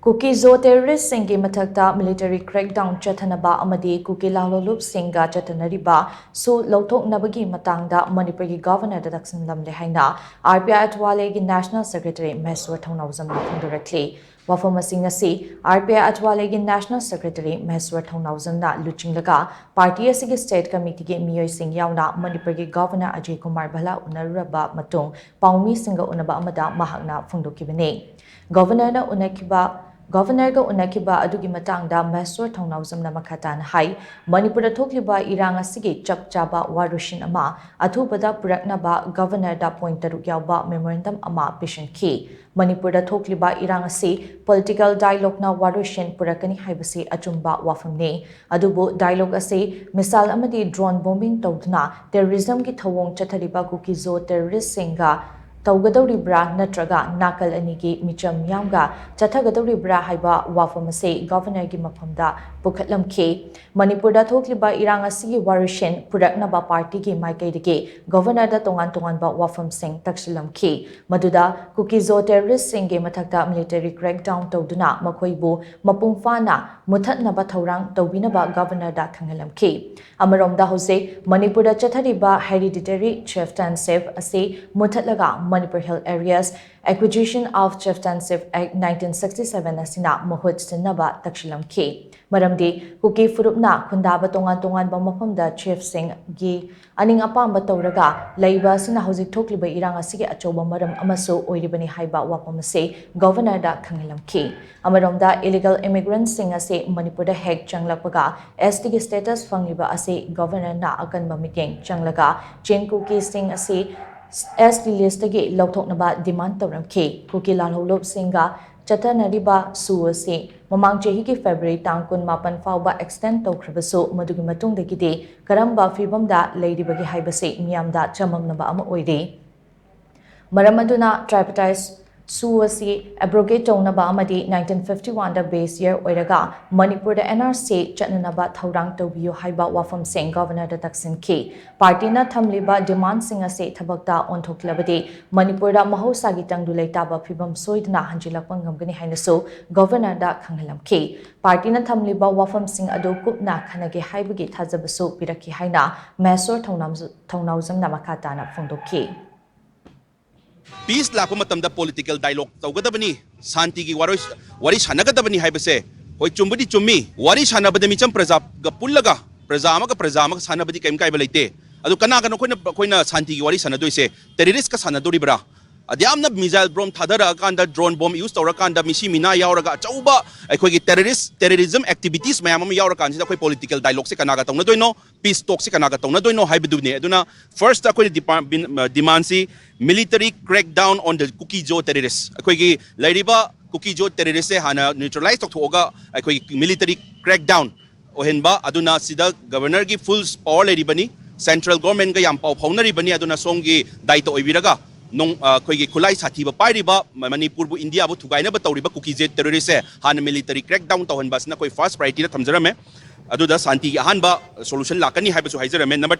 Kuki terrorist Singi MATHAKTA military crackdown Chathanaba AMADI Kuki Lalhoulup Shing Chathanariba Soo Louthoknabagi Matangda Manipuri Governor Takshilamle HAINA RPI ATHAWALE National Secretary MAHESHWAR THOUNAOJAM PHONGDORAKLI Wafam asing RPI ATHAWALE National Secretary MAHESHWAR THOUNAOJAM na Luchinlaga Party asigi State Committee ge miyoi sing yauna Manipuri Governor Ajay Kumar Bhala unaraba matung paumi singa unaba amada mahakna phongdokibane Governor na Governor ga unakiba adugi matangda MAHESWAR THOUNAOJAM na makatan hai Manipur thokliba irang asigi chapchaba warushin ama athubada puraknaba Governor da point taruk yawba memorandum ama pishan ki Manipur thokliba irang asi political dialogue na warushin purakani haibasi achumba wafamne adubu dialogue asi misal amadi drone bombing tawduna terrorism ki thawong Chathanariba Kuki terrorist singa Taugadoribra Natraga Nakal Anigi Micham Yamga Chathagadoribra Haiba Wafamase Governor Gimapamda Bukatlam K Manipurda Thokliba Iranga Sigi Warishin Puraknaba Party Gi Maikaidigi Governor da Tongan Ba Wafam Singh Takshilamle K Maduda Kuki terrorist Singi MATHAKTA military crackdown Tawduna Makoibu Mapungfana Muthatnaba Thaurang Tawbinaba Governor da Khangalam K Amaromda Hose Manipurda Chathanariba Hereditary Chieftainship Ase Muthatlaga Manipur Hill areas, acquisition of Chieftainship Act 1967 asina mahut sinaba Takshilamle K. Maramdi Kuki Furupna Kundaba Tongan ba mafamda Chief Singh gi aning apamba tawraga laiba sina hojik thokliba irang asigi achoba maram amaso oiribani haiba wapamase Governor da Khangalam K. Amaromda illegal immigrants sing ase Manipur da hek changlakpaga ST gi status fangiba ase Governor na akanba mityeng changlaga Chen Kuki Singh ase ST list ge Louthoknaba demand tawram K. Kuki Lalhoulup Shing Chathanariba Soo ase mamang chehi ki February tang 18 fauba extend tawkhrabasu madugi matungdagide karamba fibamda leiribagi haibase miyamda chamamnaba ama oire maram aduna tripartite Soo ase abrogate townaba amadi 1951 da base year oiraga Manipur da NRC Chathanaba Thaurang tawbiyo haiba wafam sing Governor da Taksin K party na thamliba demand sing ase thabakta onthoklabade Manipur da mahosagi tangdu leitaba phibam soidna hanjilakpa ngamgani hainaso Governor da Khangalam K party na thamliba wafam sing adu kupna khanage haibagi thajabaso piraki haina MAHESWAR THOUNAOJAM na makata na phongdokki Peace lakpa matamda political dialogue tawgadabani santi gi wari sanagadabani haibase hoi chumbudi chummi wari sanabada micham praja ga pullaga praja amaga sanabadi kaim kai balaite adu kana koina santi gi wari sanadoise terrorist ka sanadoribra adyamna missile bomb thadara kanda drone bomb use tawra kanda misi mina yauraga chauba akhoi terrorism activities mayam am yaura kan sida khoi political dialogue se kana ga tawna doino peace talk se kana ga tawna doino haibudune aduna first akhoi demand si military crackdown on the Kuki terrorists akhoi gi lairiba Kuki terrorists se hana neutralize tokhoga akhoi military crackdown ohenba aduna sida governor gi full power lairibani central government ga yam pau phaunaribani aduna songi daito oibiraga nong koigi kulai sathi ba pairiba Manipur bu India bu thugaina ba tawriba Kuki terrorist se han military crackdown tawhan basna koi first priority na thamjarame adu da santi gi hanba solution lakani haibasu haijarame number